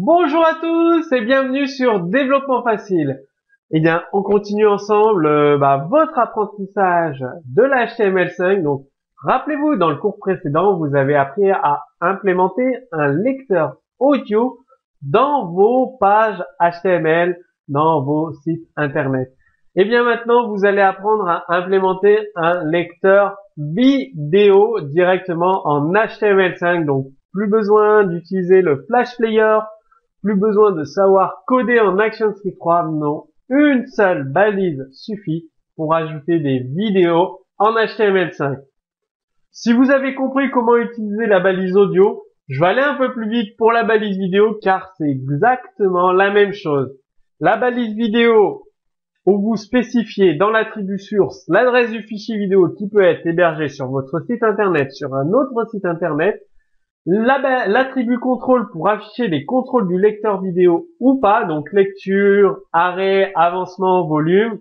Bonjour à tous et bienvenue sur Développement Facile. Eh bien, on continue ensemble votre apprentissage de l'HTML5. Donc, rappelez-vous, dans le cours précédent, vous avez appris à implémenter un lecteur audio dans vos pages HTML, dans vos sites Internet. Eh bien, maintenant, vous allez apprendre à implémenter un lecteur vidéo directement en HTML5. Donc, plus besoin d'utiliser le Flash Player, plus besoin de savoir coder en ActionScript 3, non. Une seule balise suffit pour ajouter des vidéos en HTML5. Si vous avez compris comment utiliser la balise audio, je vais aller un peu plus vite pour la balise vidéo car c'est exactement la même chose. La balise vidéo, où vous spécifiez dans l'attribut source l'adresse du fichier vidéo qui peut être hébergé sur votre site internet, sur un autre site internet, l'attribut contrôle pour afficher les contrôles du lecteur vidéo ou pas, donc lecture, arrêt, avancement, volume,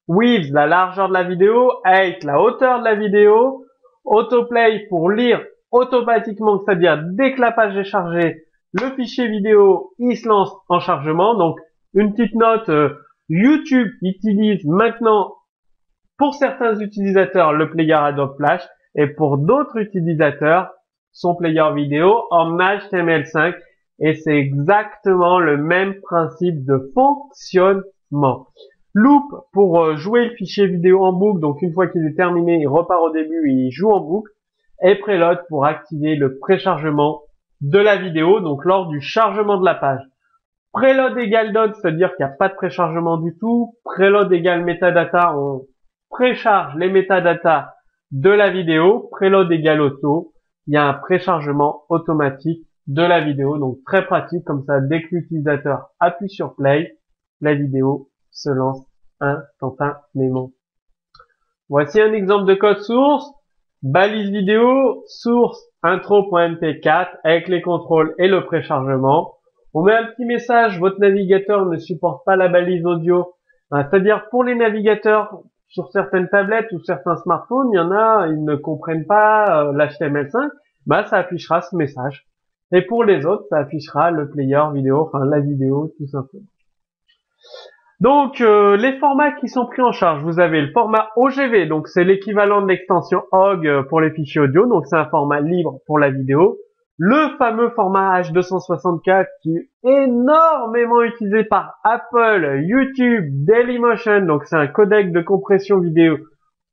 width, la largeur de la vidéo, height, la hauteur de la vidéo, autoplay pour lire automatiquement, c'est-à-dire dès que la page est chargée, le fichier vidéo, il se lance en chargement. Donc, une petite note, YouTube utilise maintenant, pour certains utilisateurs, le player Adobe Flash, et pour d'autres utilisateurs, son player vidéo en HTML5, et c'est exactement le même principe de fonctionnement. Loop pour jouer le fichier vidéo en boucle, donc une fois qu'il est terminé, il repart au début et il joue en boucle, et preload pour activer le préchargement de la vidéo, donc lors du chargement de la page. Preload égale done, c'est-à-dire qu'il n'y a pas de préchargement du tout. Preload égale metadata, on précharge les métadatas de la vidéo. Preload égale auto, il y a un préchargement automatique de la vidéo, donc très pratique, comme ça, dès que l'utilisateur appuie sur play, la vidéo se lance instantanément. Voici un exemple de code source, balise vidéo, source intro.mp4 avec les contrôles et le préchargement. On met un petit message, votre navigateur ne supporte pas la balise audio, c'est-à-dire pour les navigateurs sur certaines tablettes ou certains smartphones, il y en a, ils ne comprennent pas l'HTML5, ça affichera ce message. Et pour les autres, ça affichera le player vidéo, enfin la vidéo tout simplement. Donc les formats qui sont pris en charge, vous avez le format OGV, donc c'est l'équivalent de l'extension OGG pour les fichiers audio, donc c'est un format libre pour la vidéo. Le fameux format H264 qui est énormément utilisé par Apple, YouTube, Dailymotion, donc c'est un codec de compression vidéo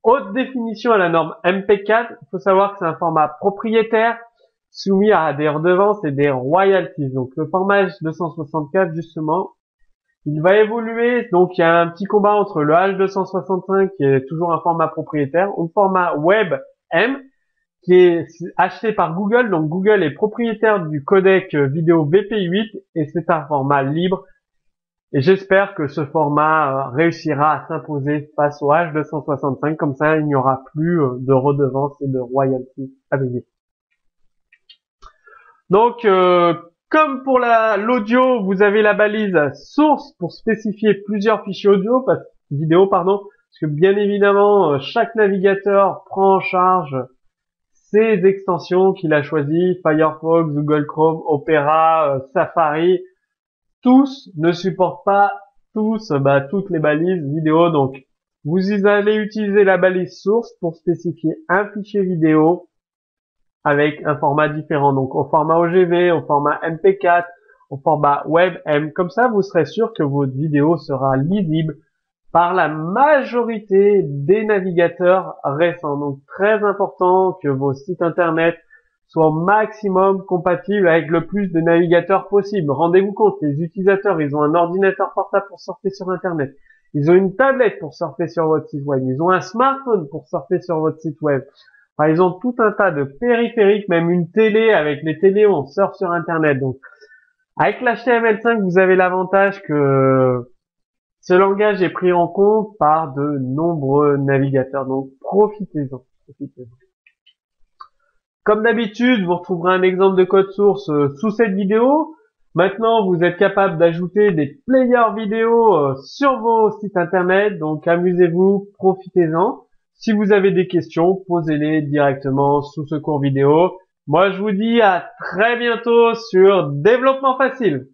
haute définition à la norme MP4. Il faut savoir que c'est un format propriétaire soumis à des redevances et des royalties. Donc le format H264 justement, il va évoluer, donc il y a un petit combat entre le H265 qui est toujours un format propriétaire ou le format WebM qui est acheté par Google. Donc Google est propriétaire du codec vidéo VP8 et c'est un format libre. Et j'espère que ce format réussira à s'imposer face au H265. Comme ça, il n'y aura plus de redevances et de royalties à payer. Donc, comme pour l'audio, vous avez la balise source pour spécifier plusieurs fichiers vidéo, parce que bien évidemment, chaque navigateur prend en charge ses extensions qu'il a choisies, Firefox, Google Chrome, Opera, Safari, tous ne supportent pas toutes les balises vidéo. Donc, vous allez utiliser la balise source pour spécifier un fichier vidéo avec un format différent. Donc, au format OGV, au format MP4, au format WebM. Comme ça, vous serez sûr que votre vidéo sera lisible par la majorité des navigateurs récents. Donc, très important que vos sites internet soient au maximum compatibles avec le plus de navigateurs possible. Rendez-vous compte, les utilisateurs, ils ont un ordinateur portable pour surfer sur internet. Ils ont une tablette pour surfer sur votre site web. Ils ont un smartphone pour surfer sur votre site web. Enfin, ils ont tout un tas de périphériques, même une télé. Avec les télés, on surfe sur internet. Donc, avec l'HTML5, vous avez l'avantage que ce langage est pris en compte par de nombreux navigateurs, donc profitez-en. Comme d'habitude, vous retrouverez un exemple de code source sous cette vidéo. Maintenant, vous êtes capable d'ajouter des players vidéo sur vos sites internet, donc amusez-vous, profitez-en. Si vous avez des questions, posez-les directement sous ce cours vidéo. Moi, je vous dis à très bientôt sur Développement Facile.